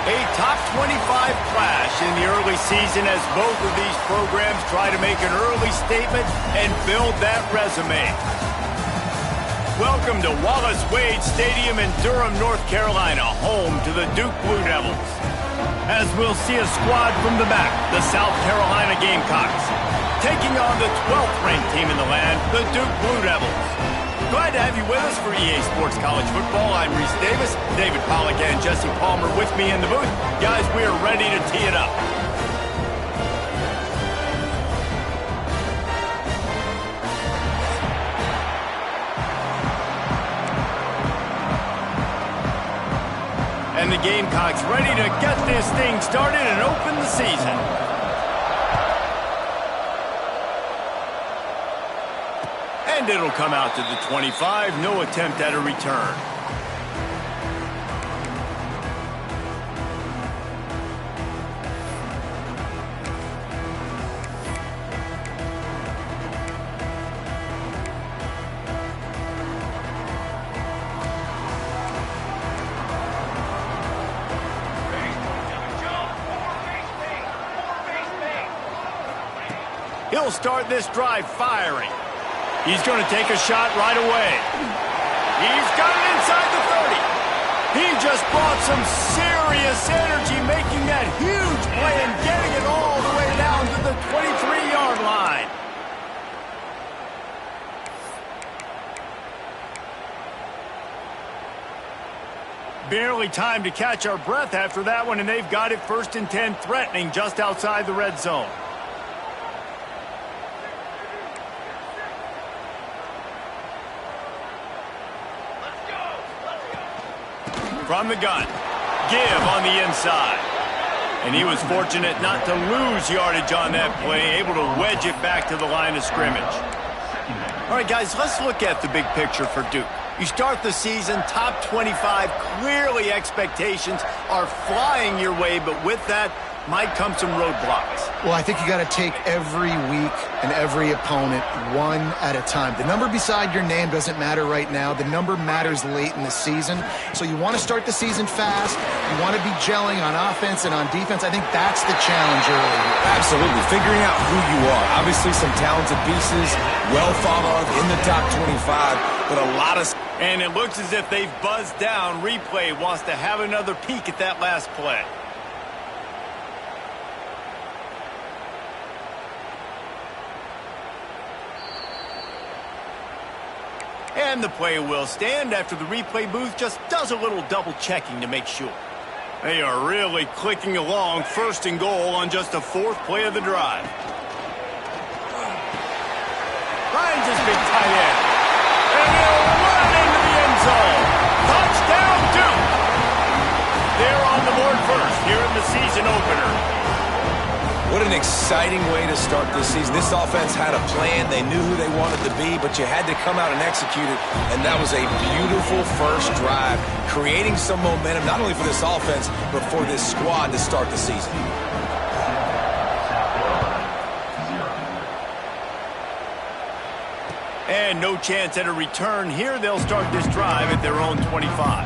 A top 25 clash in the early season as both of these programs try to make an early statement and build that resume. Welcome to Wallace-Wade Stadium in Durham, North Carolina, home to the Duke Blue Devils. As we'll see a squad from the back, the South Carolina Gamecocks, taking on the 12th ranked team in the land, the Duke Blue Devils. Glad to have you with us for EA Sports College Football. I'm Reese Davis, David Pollack and Jesse Palmer with me in the booth. Guys, we are ready to tee it up. And the Gamecocks ready to get this thing started and open the season. And it'll come out to the 25. No attempt at a return. He'll start this drive firing. He's going to take a shot right away. He's got it inside the 30. He just brought some serious energy, making that huge play and getting it all the way down to the 23-yard line. Barely time to catch our breath after that one, and they've got it 1st and 10, threatening just outside the red zone. From the gun, give on the inside. And he was fortunate not to lose yardage on that play, able to wedge it back to the line of scrimmage. All right, guys, let's look at the big picture for Duke. You start the season, top 25, clearly expectations are flying your way, but with that might come some roadblocks. Well, I think you got to take every week and every opponent one at a time. The number beside your name doesn't matter right now. The number matters late in the season. So you want to start the season fast. You want to be gelling on offense and on defense. I think that's the challenge early. Absolutely. Figuring out who you are. Obviously some talented pieces, well thought of in the top 25, but a lot of... And it looks as if they've buzzed down. Replay wants to have another peek at that last play. And the play will stand after the replay booth just does a little double checking to make sure. They are really clicking along, 1st and goal on just the 4th play of the drive. Finds his big tight end. And he'll run into the end zone. Touchdown Duke. They're on the board first here in the season opener. What an exciting way to start this season. This offense had a plan. They knew who they wanted to be, but you had to come out and execute it, and that was a beautiful first drive, creating some momentum, not only for this offense, but for this squad to start the season. And no chance at a return here. They'll start this drive at their own 25.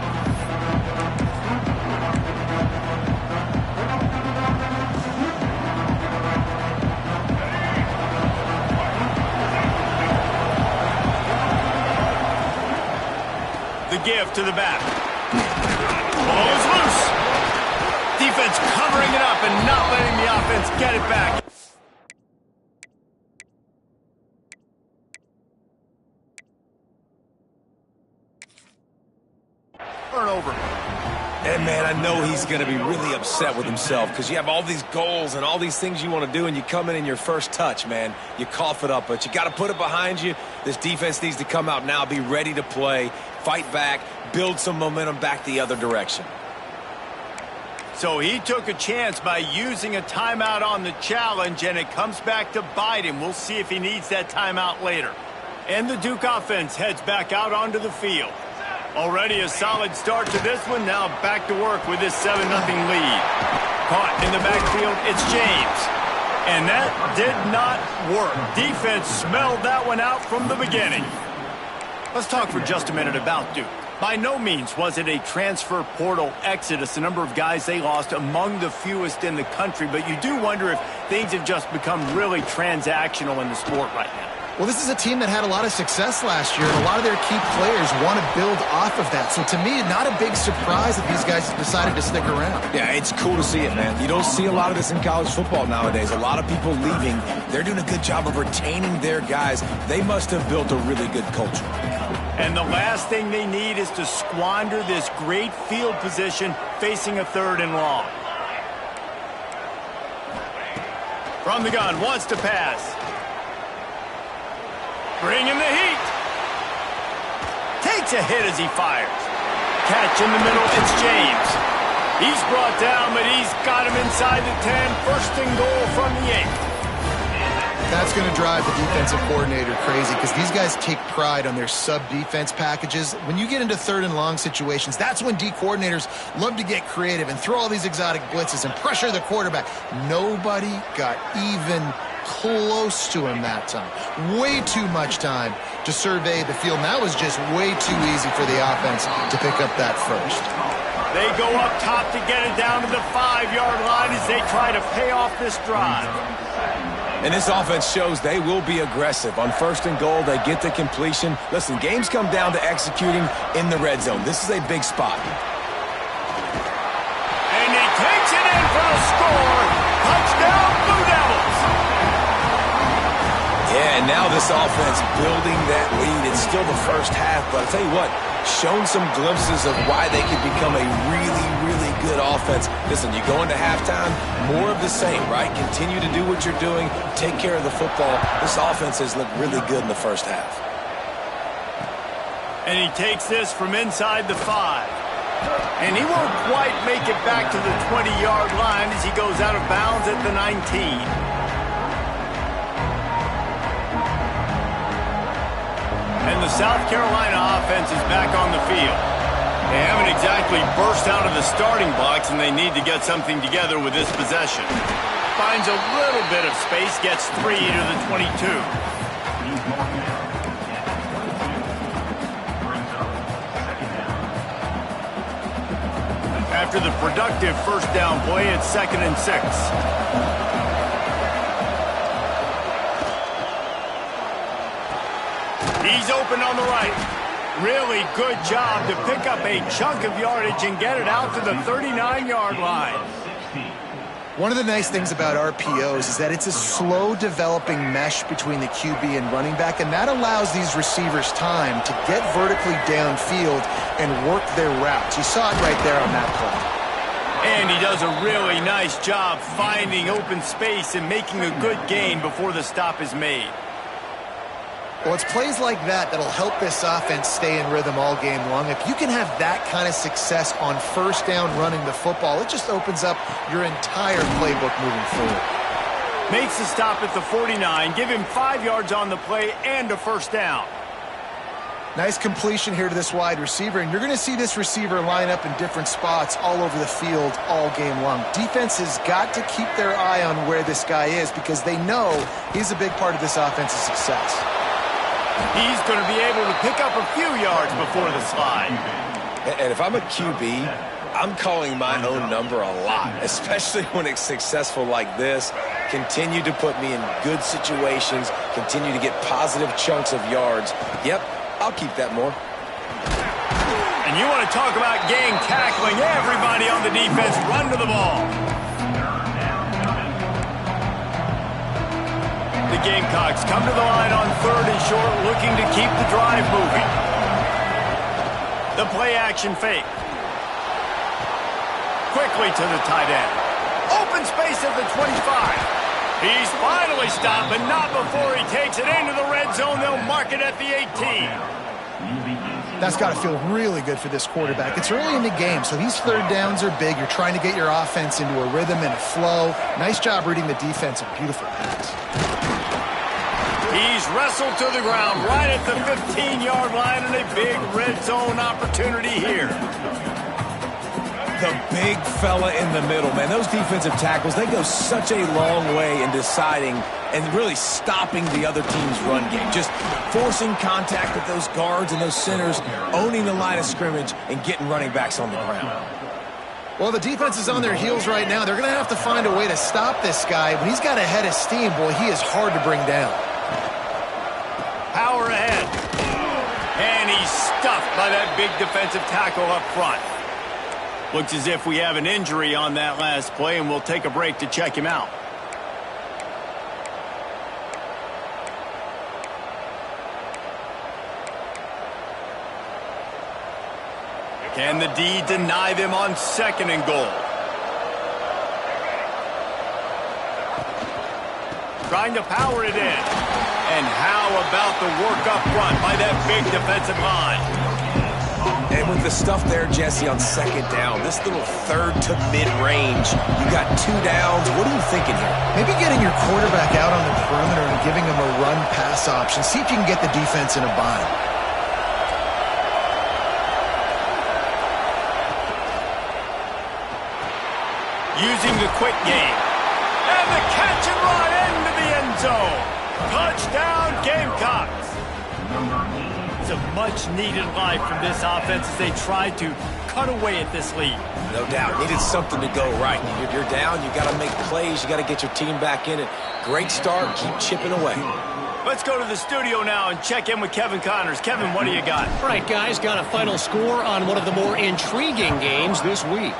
The give to the back. Ball is loose. Defense covering it up and not letting the offense get it back. Turnover. And, man, I know he's going to be really upset with himself because you have all these goals and all these things you want to do, and you come in your first touch, man. You cough it up, but you got to put it behind you. This defense needs to come out now, be ready to play, fight back, build some momentum back the other direction. So he took a chance by using a timeout on the challenge, and it comes back to bite him. We'll see if he needs that timeout later. And the Duke offense heads back out onto the field. Already a solid start to this one. Now back to work with this 7-0 lead. Caught in the backfield, it's James. And that did not work. Defense smelled that one out from the beginning. Let's talk for just a minute about Duke. By no means was it a transfer portal exodus, the number of guys they lost among the fewest in the country, but you do wonder if things have just become really transactional in the sport right now. Well, this is a team that had a lot of success last year, and a lot of their key players want to build off of that. So to me, not a big surprise that these guys decided to stick around. Yeah, it's cool to see it, man. You don't see a lot of this in college football nowadays. A lot of people leaving. They're doing a good job of retaining their guys. They must have built a really good culture. And the last thing they need is to squander this great field position facing a 3rd and long. From the gun, wants to pass. Bringing the heat. Takes a hit as he fires. Catch in the middle, it's James. He's brought down, but he's got him inside the 10. 1st and goal from the 8. That's going to drive the defensive coordinator crazy because these guys take pride on their sub-defense packages. When you get into 3rd and long situations, that's when D coordinators love to get creative and throw all these exotic blitzes and pressure the quarterback. Nobody got even close to him that time. Way too much time to survey the field. And that was just way too easy for the offense to pick up that first. They go up top to get it down to the 5-yard line as they try to pay off this drive. And this offense shows they will be aggressive. On 1st and goal, they get the completion. Listen, games come down to executing in the red zone. This is a big spot. And he takes it in for the score. Touchdown, Blue Devils. Yeah, and now this offense building that lead. It's still the first half, but I'll tell you what, shown some glimpses of why they could become a really, really good offense. Listen, you go into halftime, more of the same, right? Continue to do what you're doing, take care of the football. This offense has looked really good in the first half. And he takes this from inside the 5. And he won't quite make it back to the 20-yard line as he goes out of bounds at the 19. And the South Carolina offense is back on the field. They haven't exactly burst out of the starting blocks, and they need to get something together with this possession. Finds a little bit of space, gets 3 to the 22. After the productive 1st down play, it's 2nd and 6. He's open on the right. Really good job to pick up a chunk of yardage and get it out to the 39-yard line. One of the nice things about RPOs is that it's a slow developing mesh between the QB and running back, and that allows these receivers time to get vertically downfield and work their routes. You saw it right there on that play. And he does a really nice job finding open space and making a good gain before the stop is made. Well, it's plays like that that'll help this offense stay in rhythm all game long. If you can have that kind of success on 1st down running the football, it just opens up your entire playbook moving forward. Makes the stop at the 49, give him 5 yards on the play and a 1st down. Nice completion here to this wide receiver, and you're going to see this receiver line up in different spots all over the field all game long. Defense has got to keep their eye on where this guy is because they know he's a big part of this offense's success. He's going to be able to pick up a few yards before the slide. And if I'm a QB, I'm calling my own number a lot, especially when it's successful like this. Continue to put me in good situations, continue to get positive chunks of yards. Yep, I'll keep that more. And you want to talk about gang tackling, everybody on the defense run to the ball. The Gamecocks come to the line on 3rd and short, looking to keep the drive moving. The play action fake. Quickly to the tight end. Open space at the 25. He's finally stopped, but not before he takes it into the red zone. They'll mark it at the 18. That's got to feel really good for this quarterback. It's early in the game, so these 3rd downs are big. You're trying to get your offense into a rhythm and a flow. Nice job reading the defense. A beautiful pass. He's wrestled to the ground right at the 15-yard line, and a big red zone opportunity here. The big fella in the middle, man. Those defensive tackles, they go such a long way in deciding and really stopping the other team's run game. Just forcing contact with those guards and those centers, owning the line of scrimmage, and getting running backs on the ground. Well, the defense is on their heels right now. They're going to have to find a way to stop this guy. When he's got a head of steam, boy, he is hard to bring down. Power ahead. And he's stuffed by that big defensive tackle up front. Looks as if we have an injury on that last play, and we'll take a break to check him out. Can the D deny them on 2nd and goal? Trying to power it in. And how about the work up front by that big defensive line? And with the stuff there, Jesse, on 2nd down, this little 3rd to mid-range, you got 2 downs. What are you thinking here? Maybe getting your quarterback out on the perimeter and giving him a run-pass option. See if you can get the defense in a bind. Using the quick game. And the catch and run into the end zone. Touchdown, Gamecocks. It's a much-needed life from this offense as they try to cut away at this lead. No doubt. Needed something to go right. You're down. You got to make plays. You got to get your team back in it. Great start. Keep chipping away. Let's go to the studio now and check in with Kevin Connors. Kevin, what do you got? All right, guys, got a final score on one of the more intriguing games this week.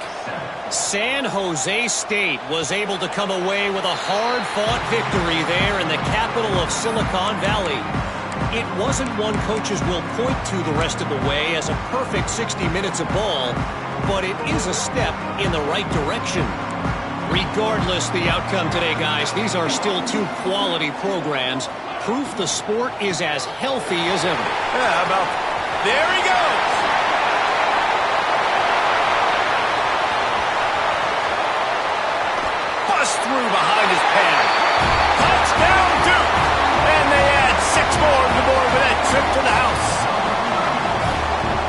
San Jose State was able to come away with a hard-fought victory there in the capital of Silicon Valley. It wasn't one coaches will point to the rest of the way as a perfect 60 minutes of ball, but it is a step in the right direction. Regardless the outcome today, guys, these are still 2 quality programs. Proof the sport is as healthy as ever. Yeah, how about... There he goes! Bust through behind his pad. Touchdown, Duke! And they add 6 more to the board with that trip to the house.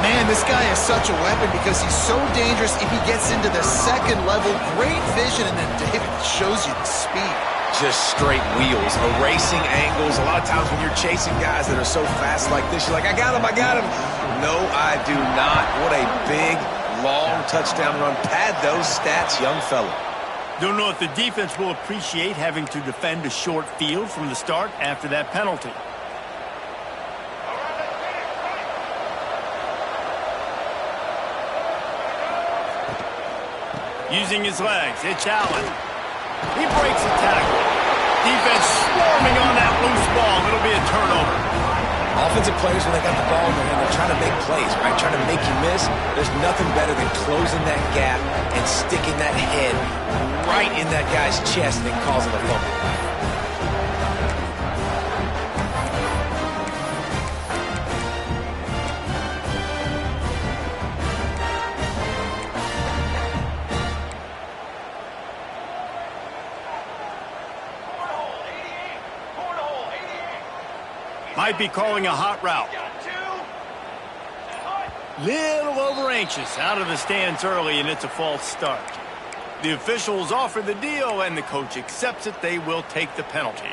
Man, this guy is such a weapon because he's so dangerous if he gets into the 2nd level. Great vision, and then David shows you the speed. Just straight wheels, erasing angles. A lot of times when you're chasing guys that are so fast like this, you're like, I got him, I got him. No, I do not. What a big, long touchdown run. Pad those stats, young fella. Don't know if the defense will appreciate having to defend a short field from the start after that penalty. Using his legs, it's Allen. He breaks a tackle. Defense swarming on that loose ball. It'll be a turnover. Offensive players, when they got the ball in their hand, they're trying to make plays, right? Trying to make you miss. There's nothing better than closing that gap and sticking that head right in that guy's chest and causing a fumble. Might be calling a hot route. Little over anxious, out of the stands early, and it's a false start. The officials offer the deal, and the coach accepts it. They will take the penalty.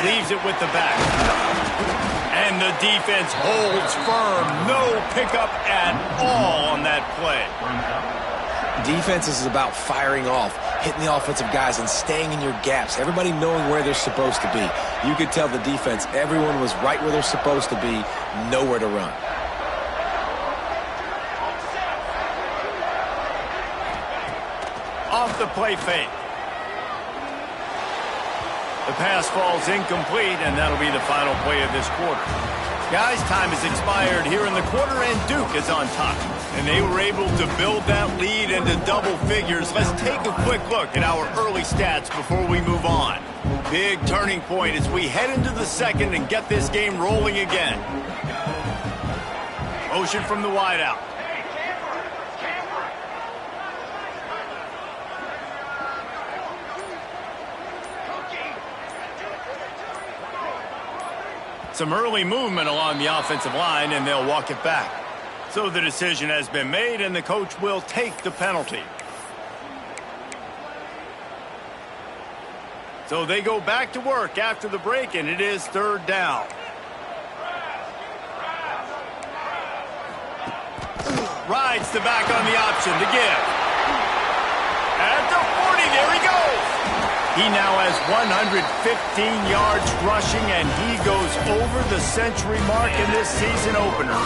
Leaves it with the back. And the defense holds firm. No pickup at all on that play. Defense is about firing off, hitting the offensive guys, and staying in your gaps. Everybody knowing where they're supposed to be. You could tell the defense, everyone was right where they're supposed to be, nowhere to run. Off the play fake. The pass falls incomplete, and that'll be the final play of this quarter. Guys, time has expired here in the quarter, and Duke is on top. And they were able to build that lead into double figures. Let's take a quick look at our early stats before we move on. Big turning point as we head into the 2nd and get this game rolling again. Motion from the wideout. Some early movement along the offensive line, and they'll walk it back. So the decision has been made, and the coach will take the penalty. So they go back to work after the break, and it is third down. Rides the back on the option to give. At the 40, there he goes. He now has 115 yards rushing, and he goes over the century mark in this season opener.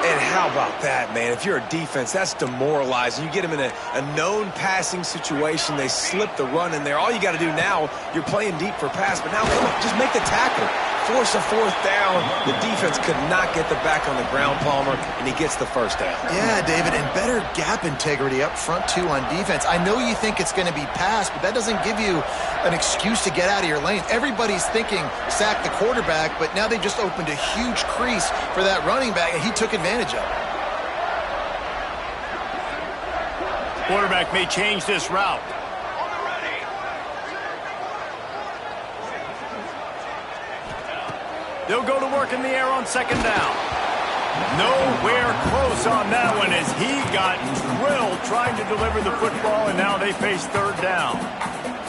And how about that, man? If you're a defense, that's demoralizing. You get them in a known passing situation. They slip the run in there. All you got to do now, you're playing deep for pass, but now come on, just make the tackle. Force a fourth down. The defense could not get the back on the ground, Palmer, and he gets the first down. Yeah, David, and better gap integrity up front, too, on defense. I know you think it's going to be pass, but that doesn't give you an excuse to get out of your lane. Everybody's thinking sack the quarterback, but now they just opened a huge crease for that running back, and he took advantage of it. Quarterback may change this route. They'll go to work in the air on second down. Nowhere close on that one as he got drilled trying to deliver the football, and now they face third down.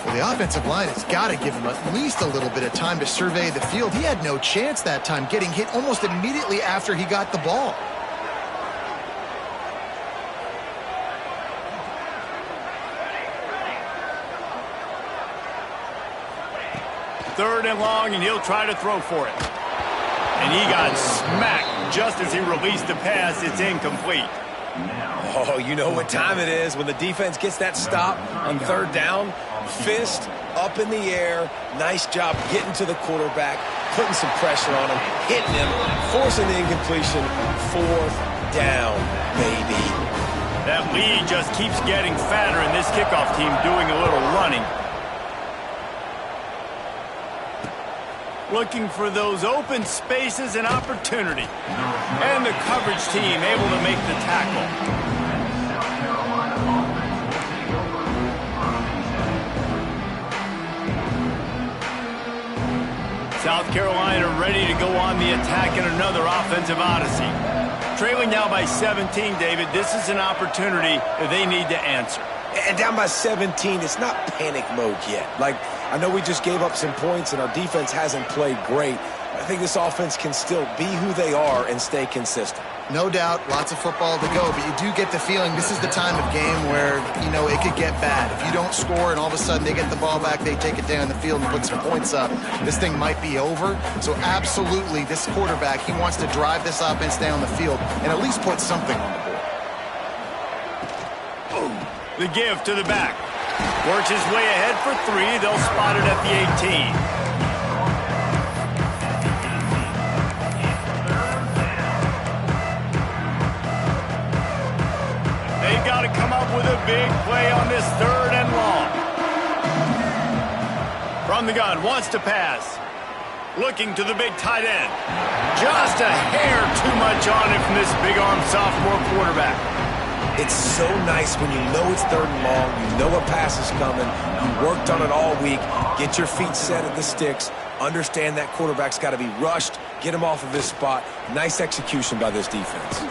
Well, the offensive line has got to give him at least a little bit of time to survey the field. He had no chance that time, getting hit almost immediately after he got the ball. Third and long, and he'll try to throw for it. And he got smacked just as he released the pass. It's incomplete. Oh, you know what time it is when the defense gets that stop on third down. Fist up in the air. Nice job getting to the quarterback, putting some pressure on him, hitting him, forcing the incompletion. Fourth down, baby. That lead just keeps getting fatter, and this kickoff team doing a little running. Looking for those open spaces and opportunity. And the coverage team able to make the tackle. South Carolina ready to go on the attack in another offensive odyssey. Trailing now by 17, David. This is an opportunity that they need to answer. And down by 17, it's not panic mode yet. Like, I know we just gave up some points and our defense hasn't played great. I think this offense can still be who they are and stay consistent. No doubt, lots of football to go, but you do get the feeling this is the time of game where, you know, it could get bad. If you don't score and all of a sudden they get the ball back, they take it down the field and put some points up, this thing might be over. So absolutely, this quarterback, he wants to drive this offense down the field and at least put something on the board. The give to the back. Works his way ahead for three. They'll spot it at the 18. They've got to come up with a big play on this third and long. From the gun, wants to pass. Looking to the big tight end. Just a hair too much on it from this big-armed sophomore quarterback. It's so nice when you know it's third and long, you know a pass is coming, you worked on it all week, get your feet set at the sticks, understand that quarterback's got to be rushed, get him off of his spot. Nice execution by this defense.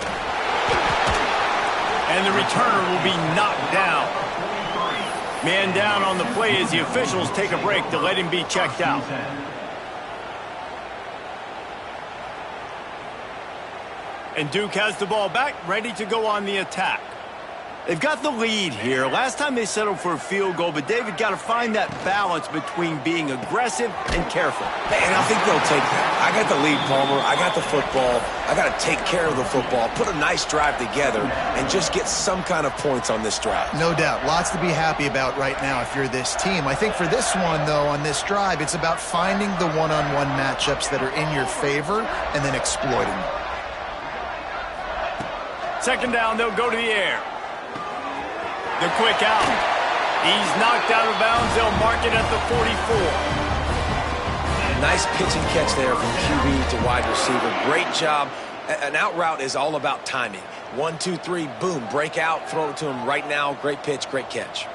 And the returner will be knocked down. Man down on the play as the officials take a break to let him be checked out. And Duke has the ball back, ready to go on the attack. They've got the lead here. Last time they settled for a field goal, but David got to find that balance between being aggressive and careful. And I think they'll take that. I got the lead, Palmer. I got the football. I got to take care of the football, put a nice drive together, and just get some kind of points on this drive. No doubt. Lots to be happy about right now if you're this team. I think for this one, though, on this drive, it's about finding the one-on-one matchups that are in your favor and then exploiting them. Second down, they'll go to the air. The quick out. He's knocked out of bounds. They'll mark it at the 44. Nice pitch and catch there from QB to wide receiver. Great job. An out route is all about timing. 1, 2, 3, boom, break out, throw it to him right now. Great pitch, great catch.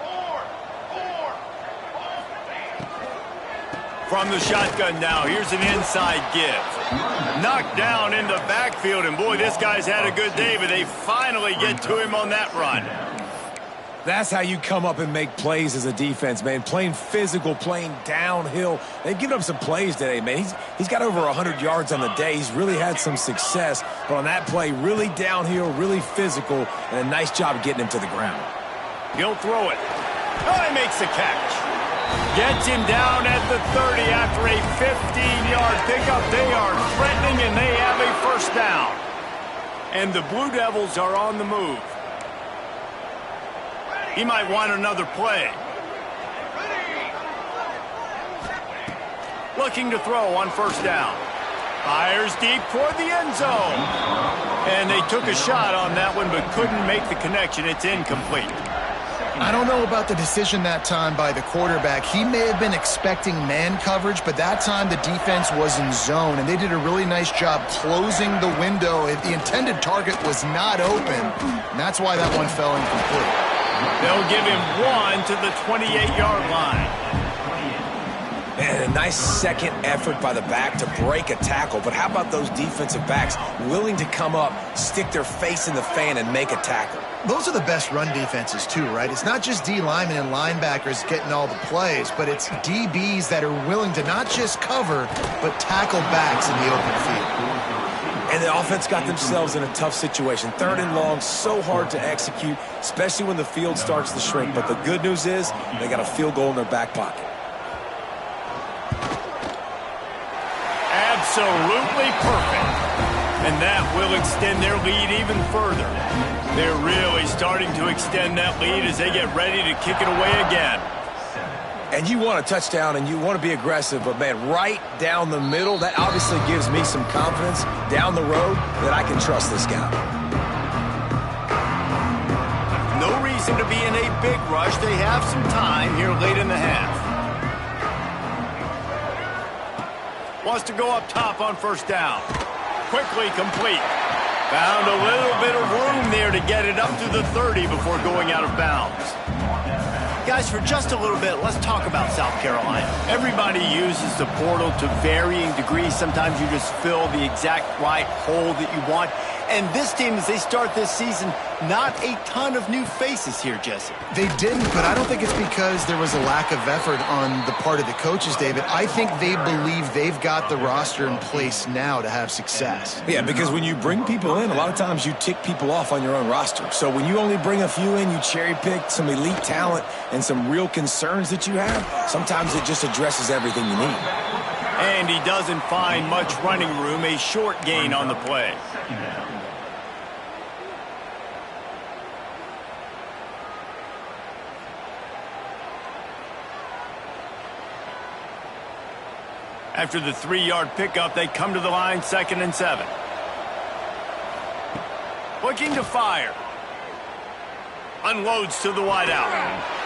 From the shotgun now, here's an inside give. Knocked down in the backfield, and boy, this guy's had a good day, but they finally get to him on that run. That's how you come up and make plays as a defense, man. Playing physical, playing downhill. They've given up some plays today, man. He's got over 100 yards on the day. He's really had some success. But on that play, really downhill, really physical, and a nice job getting him to the ground. He'll throw it. Oh, he makes the catch. Gets him down at the 30 after a 15-yard pickup. They are threatening, and they have a first down. And the Blue Devils are on the move. He might want another play. Looking to throw on first down. Fires deep toward the end zone. And they took a shot on that one, but couldn't make the connection. It's incomplete. I don't know about the decision that time by the quarterback. He may have been expecting man coverage, but that time the defense was in zone, and they did a really nice job closing the window. The intended target was not open, and that's why that one fell incomplete. They'll give him one to the 28-yard line. And a nice second effort by the back to break a tackle. But how about those defensive backs willing to come up, stick their face in the fan, and make a tackle? Those are the best run defenses, too, right? It's not just D linemen and linebackers getting all the plays, but it's DBs that are willing to not just cover, but tackle backs in the open field. And the offense got themselves in a tough situation. 3rd and long, so hard to execute, especially when the field starts to shrink. But the good news is they got a field goal in their back pocket. Absolutely perfect. And that will extend their lead even further. They're really starting to extend that lead as they get ready to kick it away again. And you want a touchdown and you want to be aggressive, but, man, right down the middle, that obviously gives me some confidence down the road that I can trust this guy. No reason to be in a big rush. They have some time here late in the half. Wants to go up top on first down. Quickly complete. Found a little bit of room there to get it up to the 30 before going out of bounds. Guys, for just a little bit, let's talk about South Carolina. Everybody uses the portal to varying degrees. Sometimes you just fill the exact right hole that you want. And this team, as they start this season, not a ton of new faces here, Jesse. They didn't, but I don't think it's because there was a lack of effort on the part of the coaches, David. I think they believe they've got the roster in place now to have success. Yeah, because when you bring people in, a lot of times you tick people off on your own roster. So when you only bring a few in, you cherry-pick some elite talent and some real concerns that you have, sometimes it just addresses everything you need. And he doesn't find much running room, a short gain on the play. After the 3-yard pickup, they come to the line, 2nd and 7. Looking to fire. Unloads to the wideout.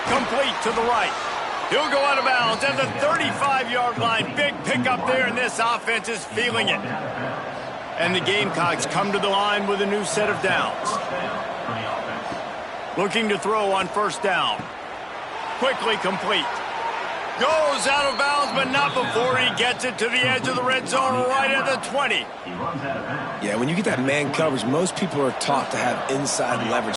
Complete to the right. He'll go out of bounds at the 35-yard line. Big pickup there, and this offense is feeling it. And the Gamecocks come to the line with a new set of downs. Looking to throw on first down. Quickly complete. Goes out of bounds, but not before he gets it to the edge of the red zone right at the 20. Yeah, when you get that man coverage, most people are taught to have inside leverage.